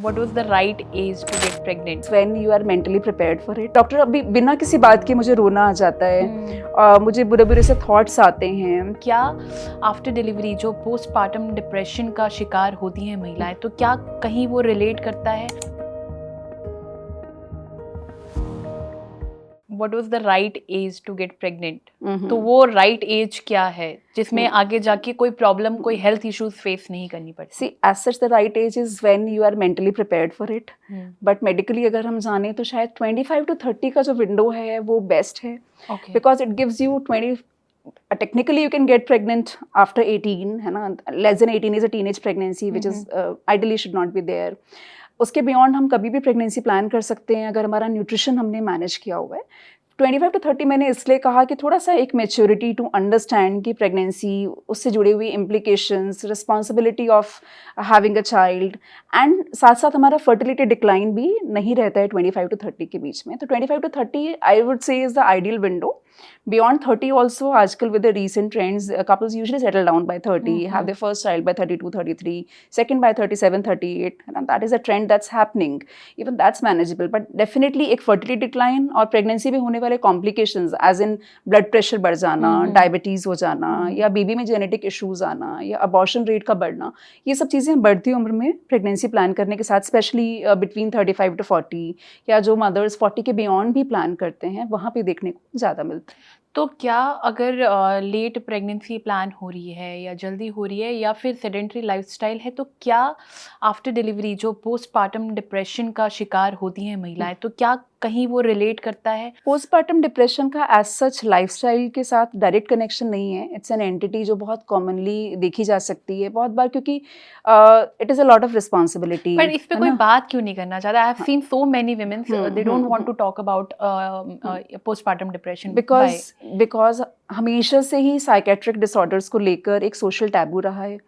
What was the right age to get pregnant? When you are mentally prepared for it. Doctor अभी बिना किसी बात के मुझे रोना आ जाता है, मुझे बुरे बुरे से थॉट्स आते हैं। क्या आफ्टर डिलीवरी जो पोस्टपार्टम डिप्रेशन का शिकार होती हैं महिलाएं, तो क्या कहीं वो रिलेट करता है? What was the right age to get pregnant? तो वो राइट एज क्या है जिसमें आगे जाके कोई प्रॉब्लम, कोई हेल्थ इश्यूज फेस नहीं करनी पड़ती? See, as such, the right age is when you are mentally prepared for it. But medically अगर हम जाने तो शायद 25 to 30 का जो विंडो है वो बेस्ट है, because it gives you 20. Technically, you can get pregnant after 18, है ना? Less than 18 is a teenage pregnancy, which is ideally should not be there. उसके बियॉन्ड हम कभी भी प्रेगनेंसी प्लान कर सकते हैं अगर हमारा न्यूट्रिशन हमने मैनेज किया हुआ है। 25 to 30 मैंने इसलिए कहा कि थोड़ा सा एक मेच्योरिटी टू अंडरस्टैंड कि प्रेगनेंसी, उससे जुड़ी हुई implications, responsibility of having a child, and साथ साथ हमारा फर्टिलिटी डिक्लाइन भी नहीं रहता है 25 to 30 के बीच में। तो 25 to 30 I would say is the ideal window. Beyond 30 also, आजकल with the recent trends, couples usually settle down by 30, have their first child by 32, 33, second by 37, 38, and that is a trend that's happening. Even that's manageable, but definitely एक fertility decline और pregnancy में होने वाले complications, as in blood pressure बढ़ जाना, diabetes हो जाना, या बेबी में genetic issues आना, या abortion rate का बढ़ना, ये सब चीज़ें बढ़ती उम्र में pregnancy plan करने के साथ, especially between 35 to 40, या जो mothers 40 के beyond भी plan करते हैं, वहाँ पे देखने को ज़्यादा मिलता है। तो क्या अगर लेट प्रेगनेंसी प्लान हो रही है या जल्दी हो रही है या फिर सेडेंटरी लाइफस्टाइल है, तो क्या आफ्टर डिलीवरी जो पोस्टपार्टम डिप्रेशन का शिकार होती हैं महिलाएं, तो क्या कहीं वो रिलेट करता है? पोस्टपार्टम डिप्रेशन का एज सच लाइफस्टाइल के साथ डायरेक्ट कनेक्शन नहीं है. इट्स एन एंटिटी जो बहुत कॉमनली देखी जा सकती है बहुत बार, क्योंकि it is a lot of responsibility. पर इस पे कोई बात क्यों नहीं करना चाहता? I have seen so many women, they don't want to talk about postpartum depression because हमेशा से ही साइकेट्रिक डिसऑर्डर्स को लेकर एक सोशल टैबू रहा है.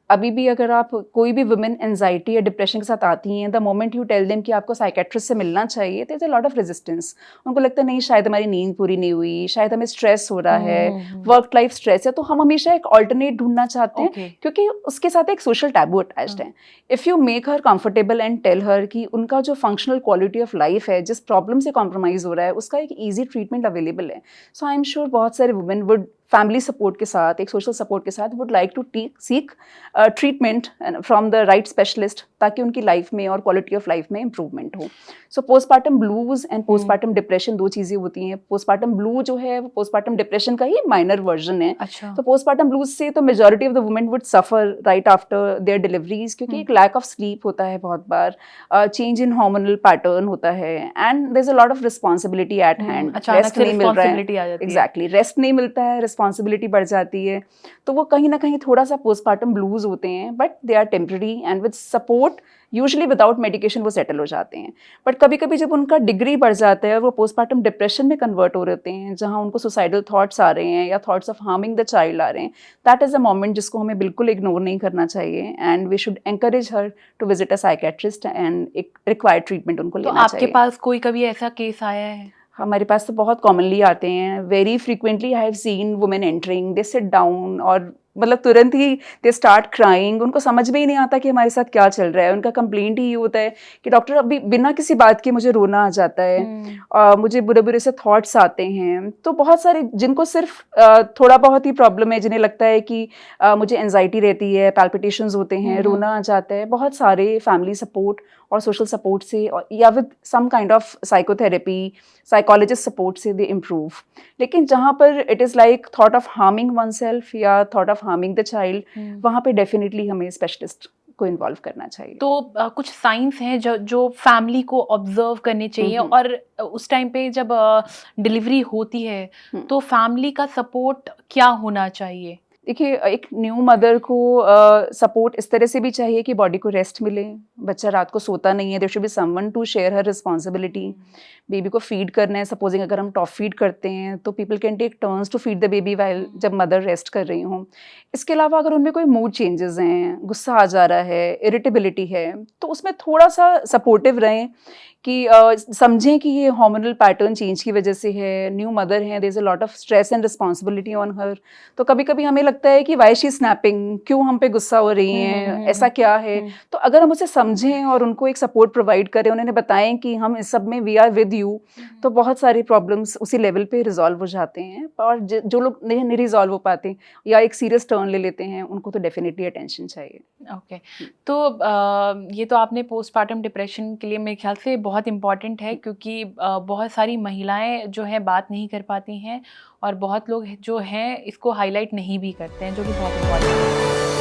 अभी भी अगर आप कोई भी वुमेन एंजाइटी या डिप्रेशन के साथ आती हैं, the moment you tell them कि आपको साइकेट्रिस्ट से मिलना चाहिए, there is a lot of resistance. उनको लगता है नहीं, शायद हमारी नींद पूरी नहीं हुई, शायद हमें स्ट्रेस हो रहा है, वर्क लाइफ स्ट्रेस है. तो हम हमेशा एक ऑल्टरनेट ढूंढना चाहते हैं, क्योंकि उसके साथ एक सोशल टैबू अटैच्ड है. If you make her comfortable and tell her कि उनका जो फंक्शनल क्वालिटी ऑफ लाइफ है, जिस प्रॉब्लम से कॉम्प्रोमाइज़ हो रहा है, उसका एक ईजी ट्रीटमेंट अवेलेबल है. सो आई एम श्योर बहुत सारे वुमेन वुड फैमिली सपोर्ट के साथ, एक सोशल सपोर्ट के साथ, would like to seek treatment from the right specialist, ताकि उनकी लाइफ में और क्वालिटी ऑफ लाइफ में इम्प्रूवमेंट हो. So postpartum blues and postpartum depression दो चीज़ें होती हैं. पोस्टपार्टम ब्लू जो है वो पोस्टपार्टम डिप्रेशन का ही माइनर वर्जन है. तो पोस्टपार्टम ब्लूज से तो majority of the women would suffer right after their deliveries, क्योंकि एक लैक ऑफ स्लीप होता है बहुत बार, चेंज इन हार्मोनल पैटर्न होता है, and there is a lot of responsibility at hand. Rest नहीं मिल रहा है, एग्जैक्टली रेस्ट नहीं मिलता है, रिस्पॉन्सिबिलिटी बढ़ जाती है. तो वो कहीं ना कहीं थोड़ा सा पोस्टपार्टम ब्लूज होते हैं, but they are temporary and with support, usually without medication वो सेटल हो जाते हैं. बट कभी कभी जब उनका डिग्री बढ़ जाता है, वो पोस्टपार्टम डिप्रेशन में कन्वर्ट हो रहते हैं, जहाँ उनको सुसाइडल थॉट्स आ रहे हैं या thoughts of harming the child आ रहे हैं, दैट इज़ अ मोमेंट जिसको हमें बिल्कुल इग्नोर नहीं करना चाहिए, and we should encourage her to visit a psychiatrist and एक रिक्वायर्ड ट्रीटमेंट उनको लेना चाहिए. आपके पास कोई कभी ऐसा केस आया है? हमारे पास तो बहुत कॉमनली आते हैं. Very frequently I have scene women entering, they sit down और मतलब तुरंत ही दे स्टार्ट क्राइंग. उनको समझ में ही नहीं आता कि हमारे साथ क्या चल रहा है. उनका कंप्लेंट ही ये होता है कि डॉक्टर अभी बिना किसी बात के मुझे रोना आ जाता है, मुझे बुरे बुरे से थॉट्स आते हैं. तो बहुत सारे जिनको सिर्फ थोड़ा बहुत ही प्रॉब्लम है, जिन्हें लगता है कि मुझे एंजाइटी रहती है, पैल्पिटेशंस होते हैं, रोना आ जाता है, बहुत सारे फैमिली सपोर्ट और सोशल सपोर्ट से या with some kind of psychotherapy, psychologist support से दे इम्प्रूव. लेकिन जहाँ पर it is like thought of harming oneself या thought of harming the child, वहाँ पे डेफिनेटली हमें स्पेशलिस्ट को इन्वॉल्व करना चाहिए. तो कुछ साइंस हैं जो फैमिली को ऑब्जर्व करने चाहिए, और उस टाइम पे जब डिलीवरी होती है तो फैमिली का सपोर्ट क्या होना चाहिए? देखिए, एक न्यू मदर को सपोर्ट इस तरह से भी चाहिए कि बॉडी को रेस्ट मिले. बच्चा रात को सोता नहीं है, there should be someone to share her responsibility. Baby को फीड करना है, सपोजिंग अगर हम टॉप फीड करते हैं तो people can take turns to feed the baby while जब मदर रेस्ट कर रही हूँ. इसके अलावा अगर उनमें कोई मूड चेंजेस हैं, गुस्सा आ जा रहा है, इरिटेबिलिटी है, तो उसमें थोड़ा सा सपोर्टिव रहें कि समझें कि ये हार्मोनल पैटर्न चेंज की वजह से है, न्यू मदर है, there is a lot of stress and responsibility on her. तो कभी कभी हमें लगता लगता है कि वाई शी स्नैपिंग, क्यों हम पे गुस्सा हो रही हैं, ऐसा क्या है। तो अगर हम उसे समझें और उनको एक सपोर्ट प्रोवाइड करें, उन्हें बताएं कि हम इस सब में वी आर विद यू, तो बहुत सारी प्रॉब्लम्स उसी लेवल पे रिजॉल्व हो जाते हैं। और जो लोग नहीं रिजॉल्व हो पाते या एक सीरियस टर्न ले लेते हैं, उनको तो डेफिनेटली अटेंशन चाहिए। ओके, तो ये तो आपने पोस्टपार्टम डिप्रेशन के लिए मेरे ख्याल से बहुत इम्पॉर्टेंट है, क्योंकि बहुत सारी महिलाएं जो हैं बात नहीं कर पाती हैं और बहुत लोग जो हैं इसको हाईलाइट नहीं भी करते हैं, जो कि बहुत इम्पॉर्टेंट है।